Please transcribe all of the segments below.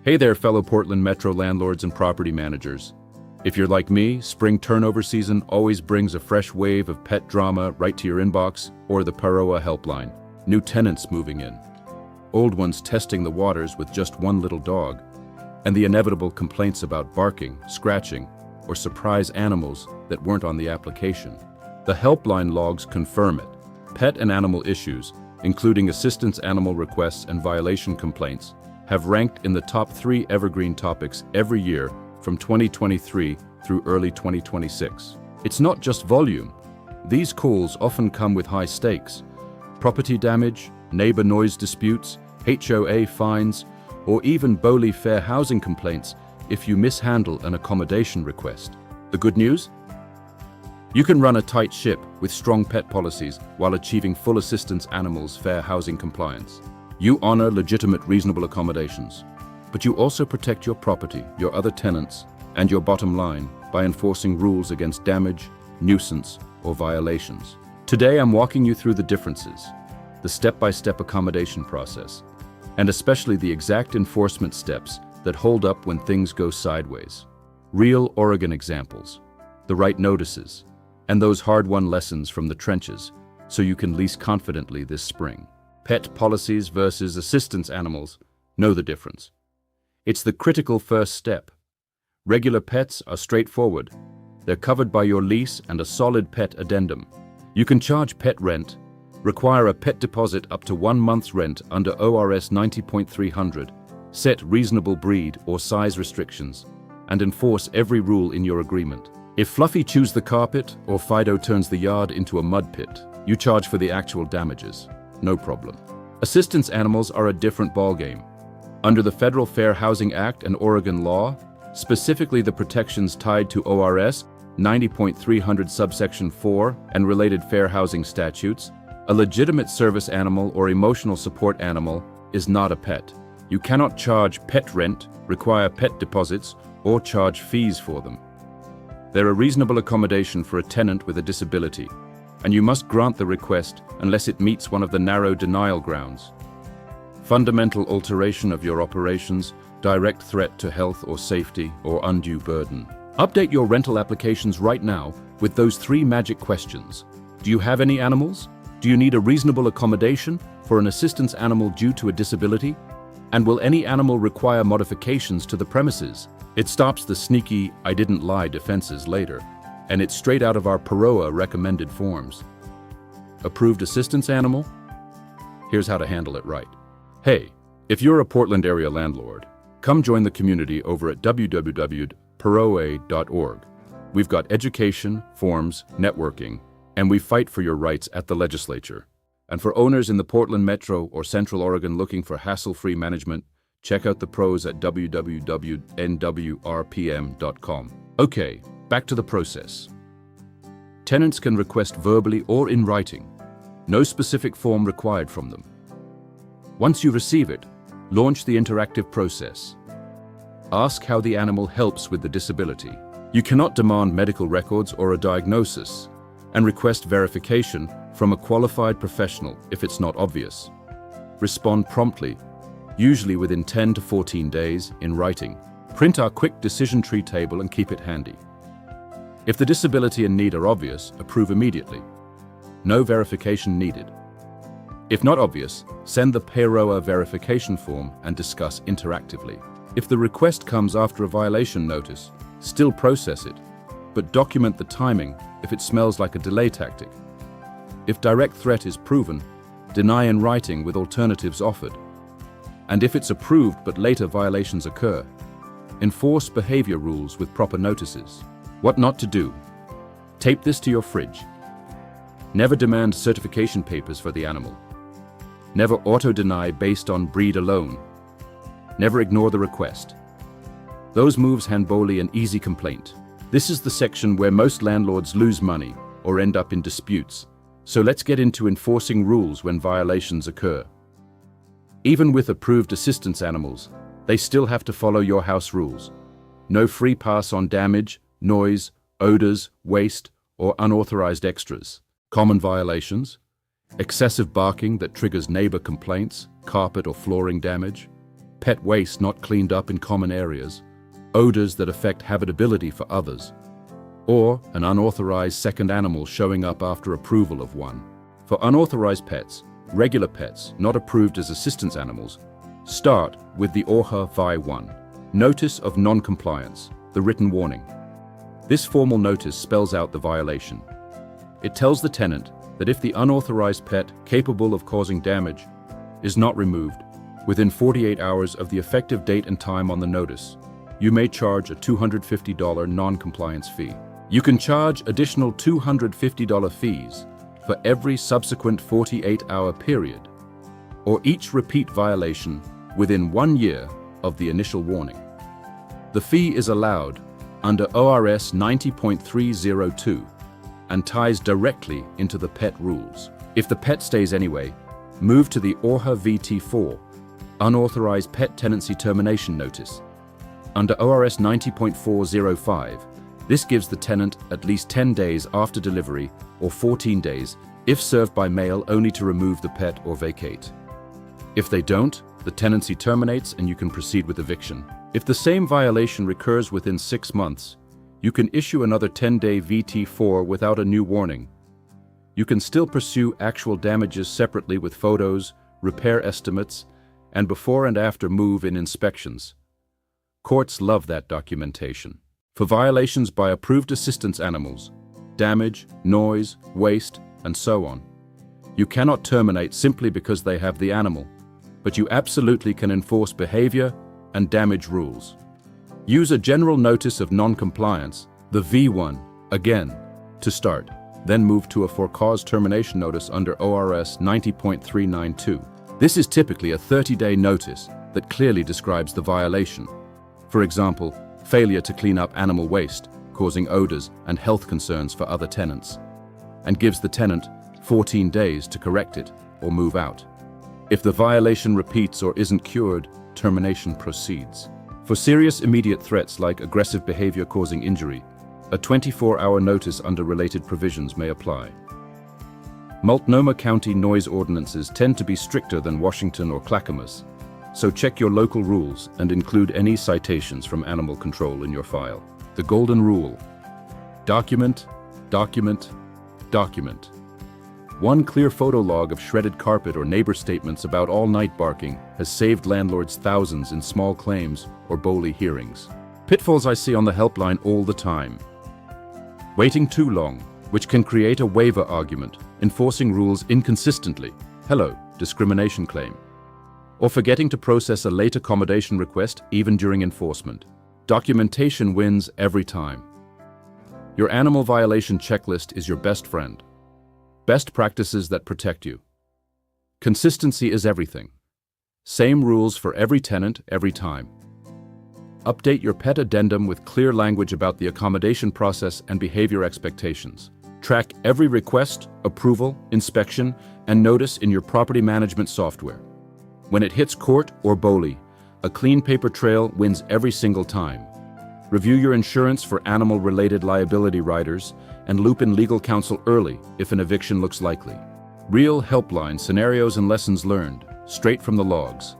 Hey there, fellow Portland Metro landlords and property managers. If you're like me, spring turnover season always brings a fresh wave of pet drama right to your inbox or the ORHA HelpLine. New tenants moving in, old ones testing the waters with just one little dog, and the inevitable complaints about barking, scratching, or surprise animals that weren't on the application. The HelpLine logs confirm it. Pet and animal issues, including assistance animal requests and violation complaints, have ranked in the top 3 evergreen topics every year from 2023 through early 2026. It's not just volume. These calls often come with high stakes: property damage, neighbor noise disputes, HOA fines, or even BOLI fair housing complaints if you mishandle an accommodation request. The good news? You can run a tight ship with strong pet policies while achieving full assistance animals fair housing compliance. You honor legitimate, reasonable accommodations, but you also protect your property, your other tenants, and your bottom line by enforcing rules against damage, nuisance, or violations. Today, I'm walking you through the differences, the step-by-step accommodation process, and especially the exact enforcement steps that hold up when things go sideways. Real Oregon examples, the right notices, and those hard-won lessons from the trenches so you can lease confidently this spring. Pet policies versus assistance animals, know the difference. It's the critical first step. Regular pets are straightforward. They're covered by your lease and a solid pet addendum. You can charge pet rent, require a pet deposit up to 1 month's rent under ORS 90.300, set reasonable breed or size restrictions, and enforce every rule in your agreement. If Fluffy chews the carpet or Fido turns the yard into a mud pit, you charge for the actual damages. No problem. Assistance animals are a different ballgame. Under the Federal Fair Housing Act and Oregon law, specifically the protections tied to ORS 90.300 subsection 4 and related fair housing statutes, a legitimate service animal or emotional support animal is not a pet. You cannot charge pet rent, require pet deposits, or charge fees for them. They're a reasonable accommodation for a tenant with a disability, and you must grant the request unless it meets one of the narrow denial grounds: fundamental alteration of your operations, direct threat to health or safety, or undue burden. Update your rental applications right now with those 3 magic questions. Do you have any animals? Do you need a reasonable accommodation for an assistance animal due to a disability? And will any animal require modifications to the premises? It stops the sneaky "I didn't lie" defenses later, and it's straight out of our ORHA recommended forms. Approved assistance animal? Here's how to handle it right. Hey, if you're a Portland area landlord, come join the community over at www.poroa.org. We've got education, forms, networking, and we fight for your rights at the legislature. And for owners in the Portland Metro or Central Oregon looking for hassle-free management, check out the pros at www.nwrpm.com. Okay, back to the process. Tenants can request verbally or in writing. No specific form required from them. Once you receive it, launch the interactive process. Ask how the animal helps with the disability. You cannot demand medical records or a diagnosis, and request verification from a qualified professional if it's not obvious. Respond promptly, usually within 10 to 14 days, in writing. Print our quick decision tree table and keep it handy. If the disability and need are obvious, approve immediately. No verification needed. If not obvious, send the ORHA verification form and discuss interactively. If the request comes after a violation notice, still process it, but document the timing if it smells like a delay tactic. If direct threat is proven, deny in writing with alternatives offered. And if it's approved but later violations occur, enforce behavior rules with proper notices. What not to do? Tape this to your fridge. Never demand certification papers for the animal. Never auto-deny based on breed alone. Never ignore the request. Those moves hand BOLI an easy complaint. This is the section where most landlords lose money or end up in disputes, so let's get into enforcing rules when violations occur. Even with approved assistance animals, they still have to follow your house rules. No free pass on damage, noise, odors, waste, or unauthorized extras. Common violations: excessive barking that triggers neighbor complaints, carpet or flooring damage, pet waste not cleaned up in common areas, odors that affect habitability for others, or an unauthorized second animal showing up after approval of one. For unauthorized pets, regular pets not approved as assistance animals, start with the ORHA V1, Notice of Non-Compliance, the written warning. This formal notice spells out the violation. It tells the tenant that if the unauthorized pet capable of causing damage is not removed within 48 hours of the effective date and time on the notice, you may charge a $250 non-compliance fee. You can charge additional $250 fees for every subsequent 48-hour period, or each repeat violation within 1 year of the initial warning. The fee is allowed under ORS 90.302 and ties directly into the pet rules. If the pet stays anyway, move to the ORHA VT4, Unauthorized Pet Tenancy Termination Notice. Under ORS 90.405, this gives the tenant at least 10 days after delivery or 14 days if served by mail only to remove the pet or vacate. If they don't, the tenancy terminates and you can proceed with eviction. If the same violation recurs within 6 months, you can issue another 10-day VT4 without a new warning. You can still pursue actual damages separately with photos, repair estimates, and before and after move-in inspections. Courts love that documentation. For violations by approved assistance animals, damage, noise, waste, and so on, you cannot terminate simply because they have the animal, but you absolutely can enforce behavior and damage rules. Use a general notice of non-compliance, the V1, again, to start, then move to a for-cause termination notice under ORS 90.392. This is typically a 30-day notice that clearly describes the violation. For example, failure to clean up animal waste, causing odors and health concerns for other tenants, and gives the tenant 14 days to correct it or move out. If the violation repeats or isn't cured, termination proceeds. For serious immediate threats like aggressive behavior causing injury, a 24-hour notice under related provisions may apply. Multnomah County noise ordinances tend to be stricter than Washington or Clackamas, so check your local rules and include any citations from animal control in your file. The golden rule: document, document, document. One clear photo log of shredded carpet or neighbor statements about all-night barking has saved landlords thousands in small claims or BOLI hearings. Pitfalls I see on the helpline all the time. Waiting too long, which can create a waiver argument, enforcing rules inconsistently. Hello, discrimination claim. Or forgetting to process a late accommodation request even during enforcement. Documentation wins every time. Your animal violation checklist is your best friend. Best practices that protect you. Consistency is everything. Same rules for every tenant, every time. Update your pet addendum with clear language about the accommodation process and behavior expectations. Track every request, approval, inspection, and notice in your property management software. When it hits court or BOLI, a clean paper trail wins every single time. Review your insurance for animal-related liability riders and loop in legal counsel early if an eviction looks likely. Real HelpLine scenarios and lessons learned, straight from the logs.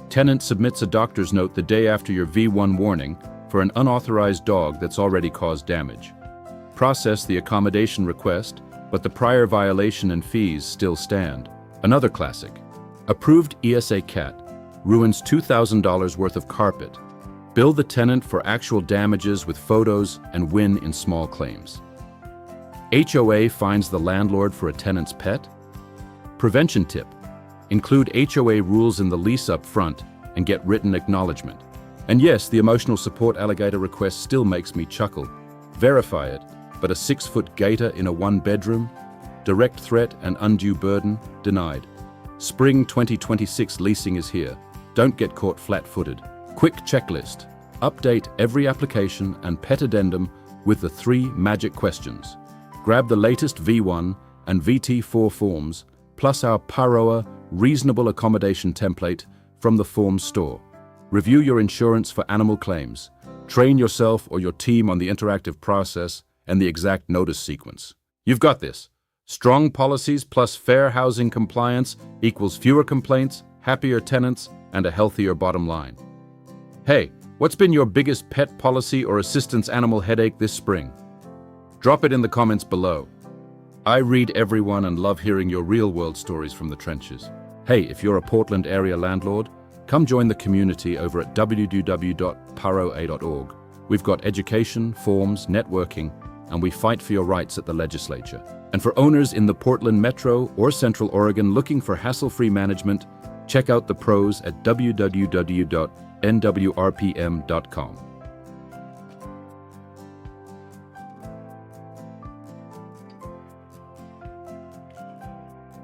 Tenant submits a doctor's note the day after your V1 warning for an unauthorized dog that's already caused damage. Process the accommodation request, but the prior violation and fees still stand. Another classic. Approved ESA cat ruins $2,000 worth of carpet. Bill the tenant for actual damages with photos and win in small claims. HOA finds the landlord for a tenant's pet. Prevention tip: include HOA rules in the lease up front and get written acknowledgement. And yes, the emotional support alligator request still makes me chuckle. Verify it, but a 6-foot gator in a 1-bedroom? Direct threat and undue burden? Denied. Spring 2026 leasing is here. Don't get caught flat-footed. Quick checklist. Update every application and pet addendum with the 3 magic questions. Grab the latest V1 and VT4 forms, plus our PAROA reasonable accommodation template from the forms store. Review your insurance for animal claims. Train yourself or your team on the interactive process and the exact notice sequence. You've got this. Strong policies plus fair housing compliance equals fewer complaints, happier tenants, and a healthier bottom line. Hey, what's been your biggest pet policy or assistance animal headache this spring? Drop it in the comments below. I read everyone and love hearing your real-world stories from the trenches. Hey, if you're a Portland area landlord, come join the community over at www.paroa.org. We've got education, forms, networking, and we fight for your rights at the legislature. And for owners in the Portland Metro or Central Oregon looking for hassle-free management, check out the pros at www.nwrpm.com.